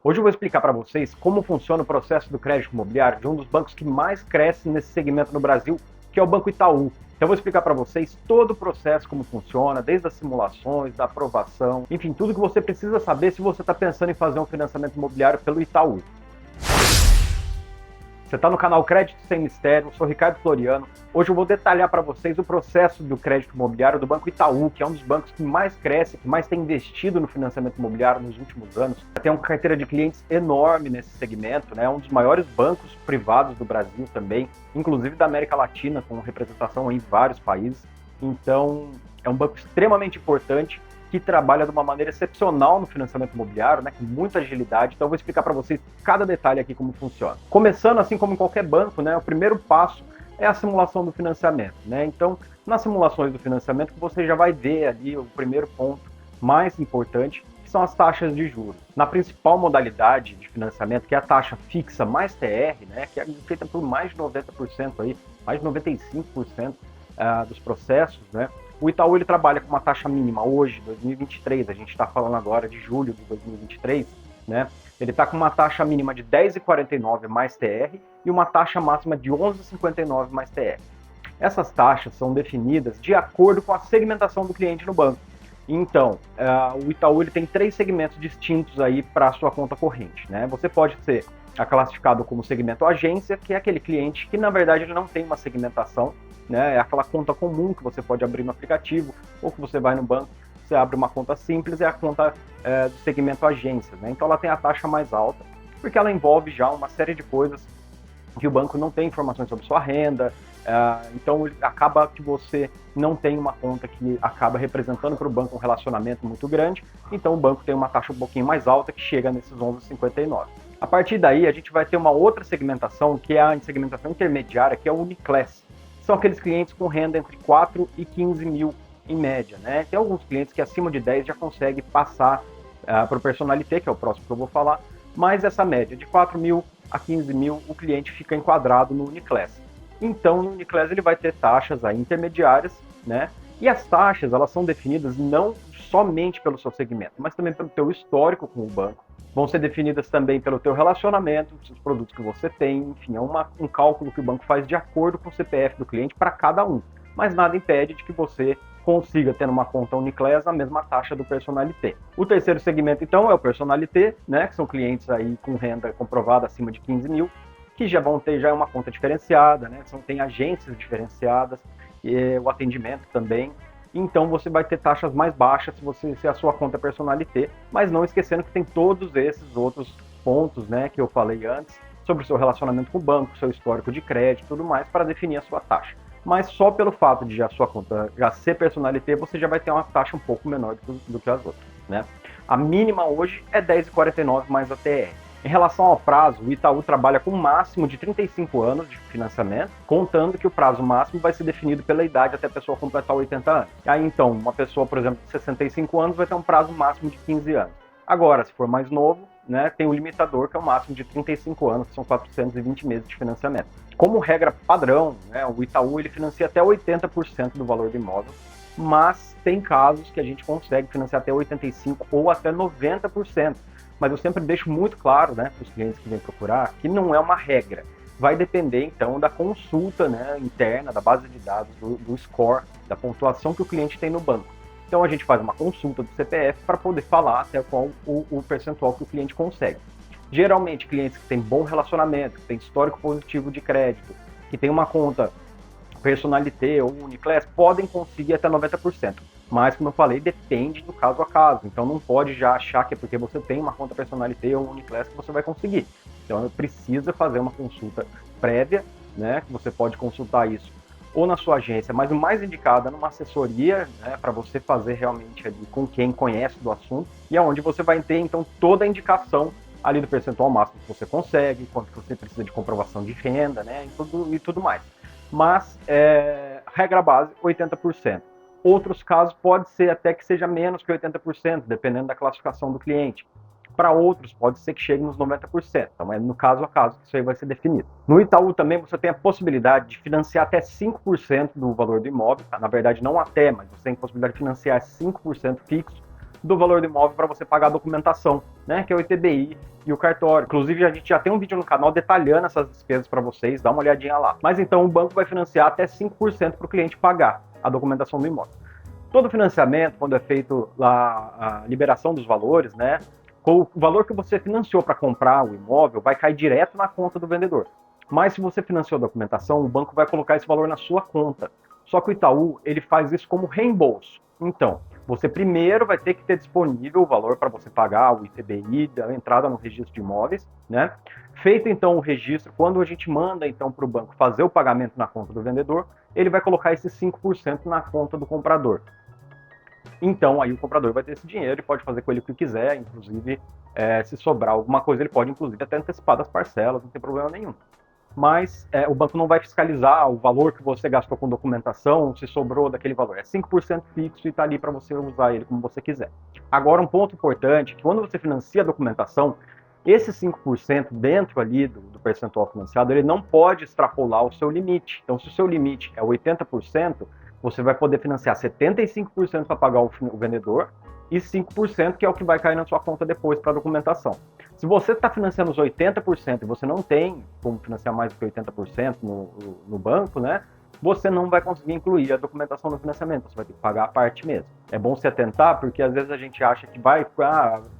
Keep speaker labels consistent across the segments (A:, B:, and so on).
A: Hoje eu vou explicar para vocês como funciona o processo do crédito imobiliário de um dos bancos que mais cresce nesse segmento no Brasil, que é o Banco Itaú. Então eu vou explicar para vocês todo o processo, como funciona, desde as simulações, da aprovação, enfim, tudo que você precisa saber se você está pensando em fazer um financiamento imobiliário pelo Itaú. Você está no canal Crédito Sem Mistério, eu sou Ricardo Floriano. Hoje eu vou detalhar para vocês o processo do crédito imobiliário do Banco Itaú, que é um dos bancos que mais cresce, que mais tem investido no financiamento imobiliário nos últimos anos. Tem uma carteira de clientes enorme nesse segmento, né? Um dos maiores bancos privados do Brasil também, inclusive da América Latina, com representação em vários países. Então, é um banco extremamente importante, que trabalha de uma maneira excepcional no financiamento imobiliário, né, com muita agilidade. Então eu vou explicar para vocês cada detalhe aqui como funciona. Começando, assim como em qualquer banco, né, o primeiro passo é a simulação do financiamento, né? Então, nas simulações do financiamento, você já vai ver ali o primeiro ponto mais importante, que são as taxas de juros. Na principal modalidade de financiamento, que é a taxa fixa mais TR, né, que é feita por mais de 90% aí, mais de 95% dos processos, né? O Itaú ele trabalha com uma taxa mínima hoje, 2023, a gente está falando agora de julho de 2023, né? Ele está com uma taxa mínima de 10,49 mais TR e uma taxa máxima de 11,59 mais TR. Essas taxas são definidas de acordo com a segmentação do cliente no banco. Então, o Itaú ele tem 3 segmentos distintos aí para a sua conta corrente, né? Você pode ser classificado como segmento agência, que é aquele cliente que na verdade ele não tem uma segmentação, né? É aquela conta comum que você pode abrir no aplicativo ou que você vai no banco, você abre uma conta simples, é a conta do segmento agência, né? Então ela tem a taxa mais alta, porque ela envolve já uma série de coisas que o banco não tem informações sobre sua renda, então acaba que você não tem uma conta que acaba representando para o banco um relacionamento muito grande, então o banco tem uma taxa um pouquinho mais alta que chega nesses 11,59. A partir daí a gente vai ter uma outra segmentação, que é a segmentação intermediária, que é o Uniclass. São aqueles clientes com renda entre 4 e 15 mil em média, né? Tem alguns clientes que acima de 10 já conseguem passar para o Personalité, que é o próximo que eu vou falar, mas essa média de 4 mil a 15 mil, o cliente fica enquadrado no Uniclass. Então, no Uniclass ele vai ter taxas aí intermediárias, né? E as taxas, elas são definidas não somente pelo seu segmento, mas também pelo teu histórico com o banco. Vão ser definidas também pelo teu relacionamento, os produtos que você tem, enfim, é um cálculo que o banco faz de acordo com o CPF do cliente para cada um. Mas nada impede de que você consiga ter numa conta Uniclass a mesma taxa do Personalité. O terceiro segmento, então, é o Personalité, né, que são clientes aí com renda comprovada acima de 15 mil, que já vão ter uma conta diferenciada, né, tem agências diferenciadas, e o atendimento também. Então você vai ter taxas mais baixas se a sua conta é Personalité, mas não esquecendo que tem todos esses outros pontos, né, que eu falei antes, sobre o seu relacionamento com o banco, seu histórico de crédito e tudo mais, para definir a sua taxa. Mas só pelo fato de a sua conta já ser Personalité, você já vai ter uma taxa um pouco menor do que as outras, né? A mínima hoje é 10,49 mais a TR. Em relação ao prazo, o Itaú trabalha com um máximo de 35 anos de financiamento, contando que o prazo máximo vai ser definido pela idade até a pessoa completar 80 anos. Aí então, uma pessoa, por exemplo, de 65 anos vai ter um prazo máximo de 15 anos. Agora, se for mais novo, né, tem o limitador, que é o máximo de 35 anos, que são 420 meses de financiamento. Como regra padrão, né, o Itaú ele financia até 80% do valor do imóvel, mas tem casos que a gente consegue financiar até 85% ou até 90%. Mas eu sempre deixo muito claro, né, para os clientes que vêm procurar, que não é uma regra. Vai depender, então, da consulta, né, interna, da base de dados, do score, da pontuação que o cliente tem no banco. Então, a gente faz uma consulta do CPF para poder falar até qual o percentual que o cliente consegue. Geralmente, clientes que têm bom relacionamento, que têm histórico positivo de crédito, que têm uma conta Personalité ou Uniclass, podem conseguir até 90%. Mas, como eu falei, depende do caso a caso. Então, não pode já achar que é porque você tem uma conta Personalité ou Uniclass que você vai conseguir. Então, precisa fazer uma consulta prévia, né? Que você pode consultar isso ou na sua agência, mas o mais indicado é numa assessoria, né? Para você fazer realmente ali com quem conhece do assunto e aonde você vai ter, então, toda a indicação ali do percentual máximo que você consegue, quanto que você precisa de comprovação de renda, né? E tudo mais. Mas, regra base, 80%. Outros casos pode ser até que seja menos que 80%, dependendo da classificação do cliente. Para outros, pode ser que chegue nos 90%. Então, é no caso a caso que isso aí vai ser definido. No Itaú também você tem a possibilidade de financiar até 5% do valor do imóvel. Tá? Na verdade, não até, mas você tem a possibilidade de financiar 5% fixo do valor do imóvel para você pagar a documentação, né, que é o ITBI e o cartório. Inclusive, a gente já tem um vídeo no canal detalhando essas despesas para vocês, dá uma olhadinha lá. Mas então o banco vai financiar até 5% para o cliente pagar a documentação do imóvel. Todo financiamento, quando é feito lá a liberação dos valores, né, o valor que você financiou para comprar o imóvel vai cair direto na conta do vendedor. Mas se você financiou a documentação, o banco vai colocar esse valor na sua conta. Só que o Itaú, ele faz isso como reembolso. Então, você primeiro vai ter que ter disponível o valor para você pagar o ITBI da entrada no registro de imóveis, né? Feito então o registro, quando a gente manda então para o banco fazer o pagamento na conta do vendedor, ele vai colocar esses 5% na conta do comprador. Então aí o comprador vai ter esse dinheiro e pode fazer com ele o que quiser, inclusive se sobrar alguma coisa, ele pode inclusive até antecipar das parcelas, não tem problema nenhum. Mas o banco não vai fiscalizar o valor que você gastou com documentação, se sobrou daquele valor. É 5% fixo e está ali para você usar ele como você quiser. Agora, um ponto importante, que quando você financia a documentação, esse 5% dentro ali do percentual financiado, ele não pode extrapolar o seu limite. Então, se o seu limite é 80%, você vai poder financiar 75% para pagar o vendedor e 5% que é o que vai cair na sua conta depois para a documentação. Se você está financiando os 80% e você não tem como financiar mais do que 80% no banco, né? Você não vai conseguir incluir a documentação no financiamento, você vai ter que pagar a parte mesmo. É bom se atentar, porque às vezes a gente acha que vai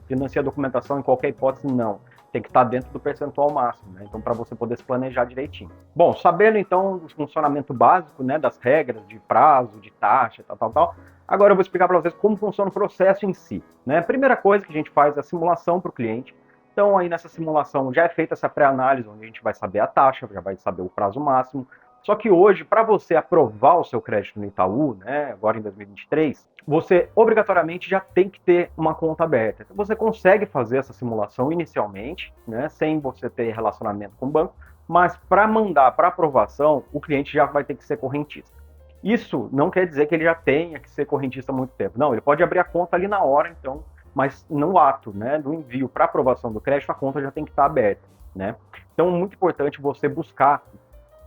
A: financiar a documentação em qualquer hipótese, não. Tem que estar dentro do percentual máximo, né? Então, para você poder se planejar direitinho. Bom, sabendo então do funcionamento básico, né, das regras de prazo, de taxa, tal, agora eu vou explicar para vocês como funciona o processo em si, né? A primeira coisa que a gente faz é a simulação para o cliente. Então, aí nessa simulação já é feita essa pré-análise, onde a gente vai saber a taxa, já vai saber o prazo máximo. Só que hoje, para você aprovar o seu crédito no Itaú, né, agora em 2023, você obrigatoriamente já tem que ter uma conta aberta. Então, você consegue fazer essa simulação inicialmente, né, sem você ter relacionamento com o banco, mas para mandar para aprovação, o cliente já vai ter que ser correntista. Isso não quer dizer que ele já tenha que ser correntista há muito tempo. Não, ele pode abrir a conta ali na hora, então, mas no ato, né, do envio para aprovação do crédito, a conta já tem que estar aberta, né? Então, muito importante você buscar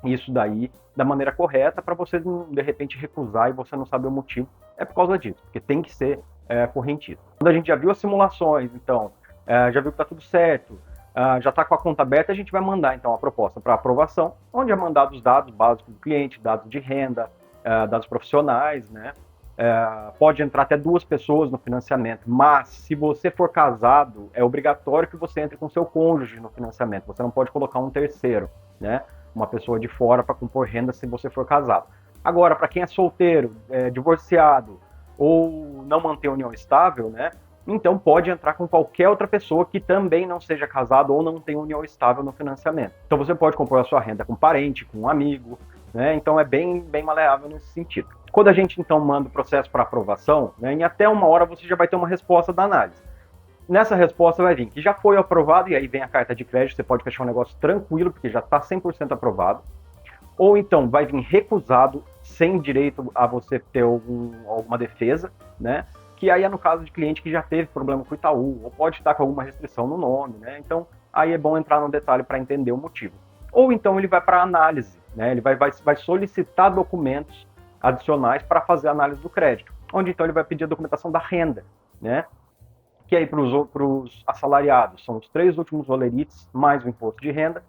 A: isso daí da maneira correta para você, de repente, recusar e você não saber o motivo. É por causa disso, porque tem que ser correntista. Quando a gente já viu as simulações, então, já viu que está tudo certo, já está com a conta aberta, a gente vai mandar, então, a proposta para aprovação, onde é mandado os dados básicos do cliente, dados de renda, dados profissionais, né? Pode entrar até 2 pessoas no financiamento, mas se você for casado, é obrigatório que você entre com seu cônjuge no financiamento. Você não pode colocar um terceiro, né? Uma pessoa de fora para compor renda se você for casado. Agora, para quem é solteiro, divorciado ou não mantém união estável, né? Então pode entrar com qualquer outra pessoa que também não seja casado ou não tenha união estável no financiamento. Então você pode compor a sua renda com parente, com um amigo, né? Então é bem maleável nesse sentido. Quando a gente então manda o processo para aprovação, né, em até 1 hora você já vai ter uma resposta da análise. Nessa resposta vai vir que já foi aprovado, e aí vem a carta de crédito, você pode fechar um negócio tranquilo, porque já está 100% aprovado. Ou então vai vir recusado, sem direito a você ter alguma defesa, né? Que aí é no caso de cliente que já teve problema com o Itaú, ou pode estar com alguma restrição no nome, né? Então aí é bom entrar no detalhe para entender o motivo. Ou então ele vai para análise, né? Ele vai solicitar documentos adicionais para fazer a análise do crédito, onde então ele vai pedir a documentação da renda, né? Que aí para os assalariados são os 3 últimos rolerites mais o imposto de renda,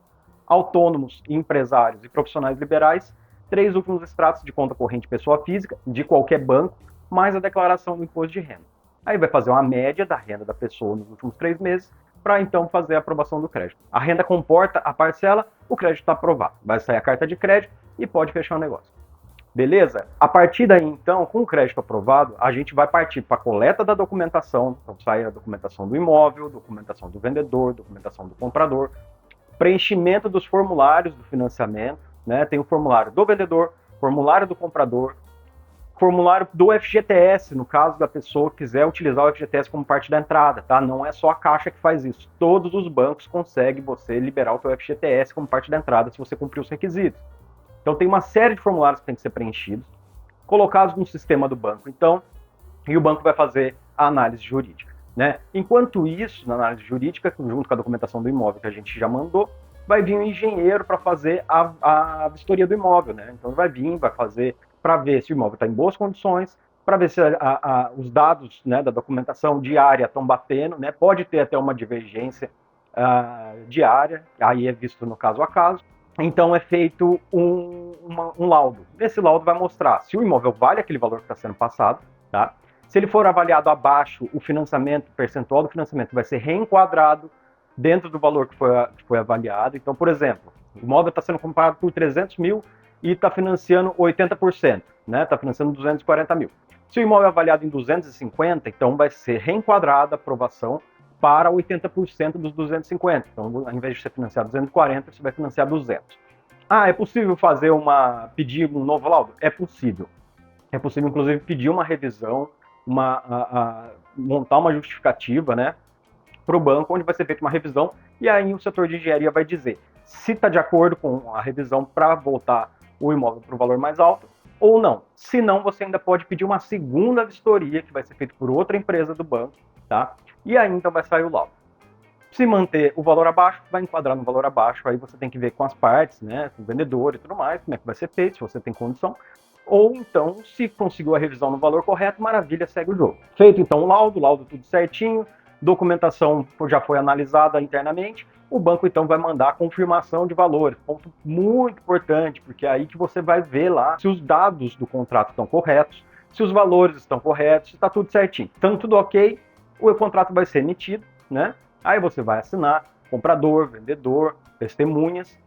A: autônomos, empresários e profissionais liberais, 3 últimos extratos de conta corrente pessoa física, de qualquer banco, mais a declaração do imposto de renda. Aí vai fazer uma média da renda da pessoa nos últimos 3 meses, para então fazer a aprovação do crédito. A renda comporta a parcela, o crédito está aprovado. Vai sair a carta de crédito e pode fechar o negócio. Beleza? A partir daí, então, com o crédito aprovado, a gente vai partir para a coleta da documentação, então sai a documentação do imóvel, documentação do vendedor, documentação do comprador, preenchimento dos formulários do financiamento, né? Tem o formulário do vendedor, formulário do comprador, formulário do FGTS, no caso da pessoa que quiser utilizar o FGTS como parte da entrada, tá? Não é só a Caixa que faz isso. Todos os bancos conseguem você liberar o seu FGTS como parte da entrada se você cumprir os requisitos. Então tem uma série de formulários que tem que ser preenchidos, colocados no sistema do banco, então, e o banco vai fazer a análise jurídica, né? Enquanto isso, na análise jurídica, junto com a documentação do imóvel que a gente já mandou, vai vir um engenheiro para fazer a vistoria do imóvel, né? Então vai fazer para ver se o imóvel está em boas condições, para ver se os dados, né, da documentação diária estão batendo, né? Pode ter até uma divergência diária, aí é visto no caso a caso. Então é feito um laudo. Esse laudo vai mostrar se o imóvel vale aquele valor que está sendo passado, tá? Se ele for avaliado abaixo, o financiamento, o percentual do financiamento vai ser reenquadrado dentro do valor que foi avaliado. Então, por exemplo, o imóvel está sendo comprado por 300 mil e está financiando 80%, né? Está financiando 240 mil. Se o imóvel é avaliado em 250, então vai ser reenquadrada a aprovação para 80% dos 250. Então, ao invés de você financiar 240, você vai financiar 200. É possível pedir um novo laudo? É possível. É possível, inclusive, pedir uma revisão, montar uma justificativa, né, para o banco, onde vai ser feita uma revisão, e aí o setor de engenharia vai dizer se está de acordo com a revisão para voltar o imóvel para o valor mais alto ou não. Se não, você ainda pode pedir uma segunda vistoria, que vai ser feita por outra empresa do banco, tá? E aí então vai sair o laudo. Se manter o valor abaixo, vai enquadrar no valor abaixo, aí você tem que ver com as partes, né, com o vendedor e tudo mais, como é que vai ser feito, se você tem condição. Ou então, se conseguiu a revisão no valor correto, maravilha, segue o jogo. Feito então o laudo tudo certinho, documentação já foi analisada internamente, o banco então vai mandar a confirmação de valores. Ponto muito importante, porque é aí que você vai ver lá se os dados do contrato estão corretos, se os valores estão corretos, se está tudo certinho. Então tudo ok, o contrato vai ser emitido, né? Aí você vai assinar, comprador, vendedor, testemunhas,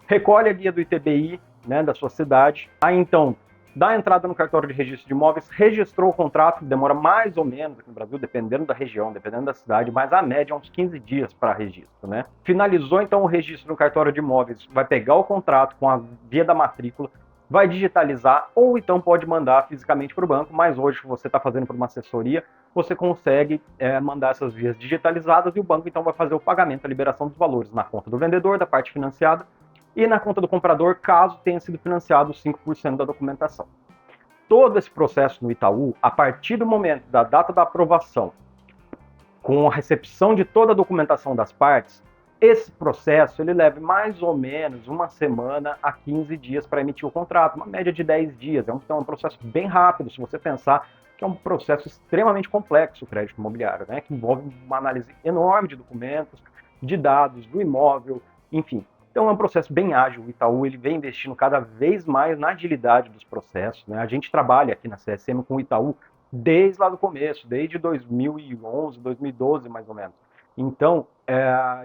A: recolhe a guia do ITBI, né, da sua cidade. Aí então dá a entrada no cartório de registro de imóveis, registrou o contrato, demora mais ou menos aqui no Brasil, dependendo da região, dependendo da cidade, mas a média é uns 15 dias para registro, né? Finalizou então o registro no cartório de imóveis, vai pegar o contrato com a via da matrícula, vai digitalizar ou então pode mandar fisicamente para o banco, mas hoje você está fazendo por uma assessoria, você consegue mandar essas vias digitalizadas e o banco então vai fazer o pagamento, a liberação dos valores na conta do vendedor, da parte financiada, e na conta do comprador, caso tenha sido financiado 5% da documentação. Todo esse processo no Itaú, a partir do momento da data da aprovação, com a recepção de toda a documentação das partes, esse processo ele leva mais ou menos uma semana a 15 dias para emitir o contrato, uma média de 10 dias. É um processo bem rápido, se você pensar que é um processo extremamente complexo o crédito imobiliário, né? Que envolve uma análise enorme de documentos, de dados, do imóvel, enfim. Então é um processo bem ágil. O Itaú ele vem investindo cada vez mais na agilidade dos processos, né? A gente trabalha aqui na CSM com o Itaú desde lá do começo, desde 2011, 2012 mais ou menos. Então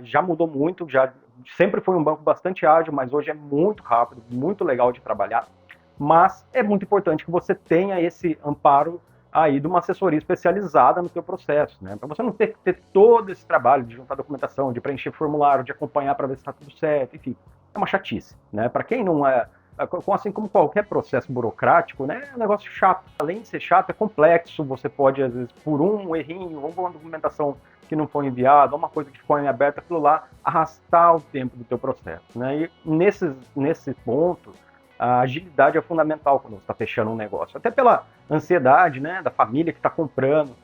A: já mudou muito, já sempre foi um banco bastante ágil, mas hoje é muito rápido, muito legal de trabalhar. Mas é muito importante que você tenha esse amparo aí de uma assessoria especializada no seu processo, né? Para você não ter que ter todo esse trabalho de juntar documentação, de preencher formulário, de acompanhar para ver se está tudo certo, enfim, é uma chatice, né? Para quem não assim como qualquer processo burocrático, né, é um negócio chato. Além de ser chato, é complexo, você pode, às vezes, por um errinho, ou uma documentação que não foi enviada, ou uma coisa que ficou em aberto, aquilo lá, arrastar o tempo do teu processo, né? E nesse ponto, a agilidade é fundamental quando você está fechando um negócio. Até pela ansiedade, né, da família que está comprando,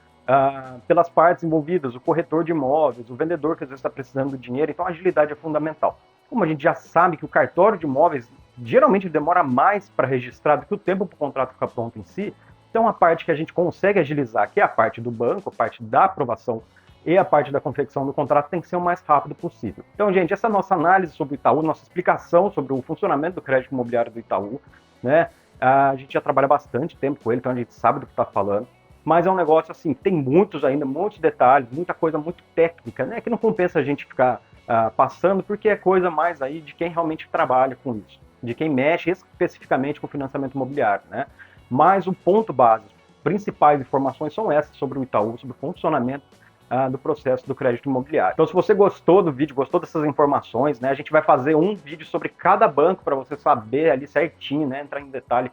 A: pelas partes envolvidas, o corretor de imóveis, o vendedor que às vezes está precisando do dinheiro. Então a agilidade é fundamental. Como a gente já sabe que o cartório de imóveis geralmente demora mais para registrar do que o tempo para o contrato ficar pronto em si, então a parte que a gente consegue agilizar, que é a parte do banco, a parte da aprovação e a parte da confecção do contrato, tem que ser o mais rápido possível. Então, gente, essa nossa análise sobre o Itaú, nossa explicação sobre o funcionamento do crédito imobiliário do Itaú, né? A gente já trabalha bastante tempo com ele, então a gente sabe do que está falando, mas é um negócio assim, tem muitos detalhes, muita coisa muito técnica, né? Que não compensa a gente ficar passando, porque é coisa mais aí de quem realmente trabalha com isso, de quem mexe especificamente com o financiamento imobiliário, né? Mas o ponto base, as principais informações são essas sobre o Itaú, sobre o funcionamento do processo do crédito imobiliário. Então, se você gostou do vídeo, gostou dessas informações, né, a gente vai fazer um vídeo sobre cada banco para você saber ali certinho, né, entrar em detalhe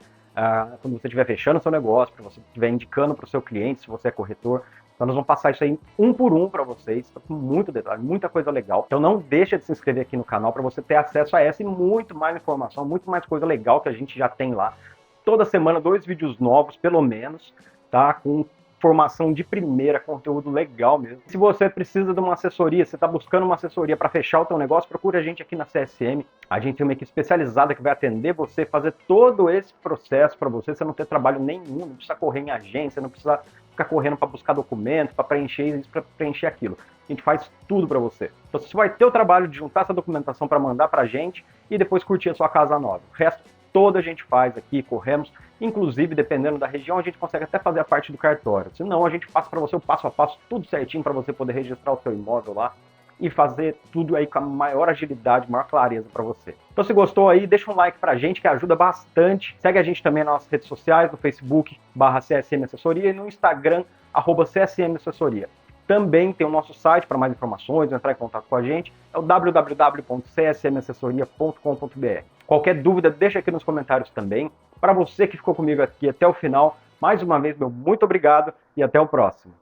A: quando você estiver fechando o seu negócio, para você estiver indicando para o seu cliente, se você é corretor. Então, nós vamos passar isso aí um por um para vocês, com muito detalhe, muita coisa legal. Então, não deixa de se inscrever aqui no canal para você ter acesso a essa e muito mais informação, muito mais coisa legal que a gente já tem lá. Toda semana, 2 vídeos novos, pelo menos, tá? Com formação de primeira, conteúdo legal mesmo. Se você precisa de uma assessoria, você está buscando uma assessoria para fechar o teu negócio, procura a gente aqui na CSM. A gente tem uma equipe especializada que vai atender você, fazer todo esse processo para você não ter trabalho nenhum, não precisa correr em agência, não precisa ficar correndo para buscar documentos, para preencher isso, para preencher aquilo. A gente faz tudo para você. Então você vai ter o trabalho de juntar essa documentação para mandar para a gente e depois curtir a sua casa nova. O resto todo a gente faz aqui, corremos. Inclusive, dependendo da região, a gente consegue até fazer a parte do cartório. Se não, a gente passa para você o passo a passo, tudo certinho para você poder registrar o seu imóvel lá e fazer tudo aí com a maior agilidade, maior clareza para você. Então, se gostou aí, deixa um like pra gente, que ajuda bastante. Segue a gente também nas nossas redes sociais, no Facebook, /CSM Assessoria, e no Instagram, @CSM Assessoria. Também tem o nosso site para mais informações, entrar em contato com a gente, é o www.csmassessoria.com.br. Qualquer dúvida, deixa aqui nos comentários também. Para você que ficou comigo aqui até o final, mais uma vez, meu muito obrigado e até o próximo.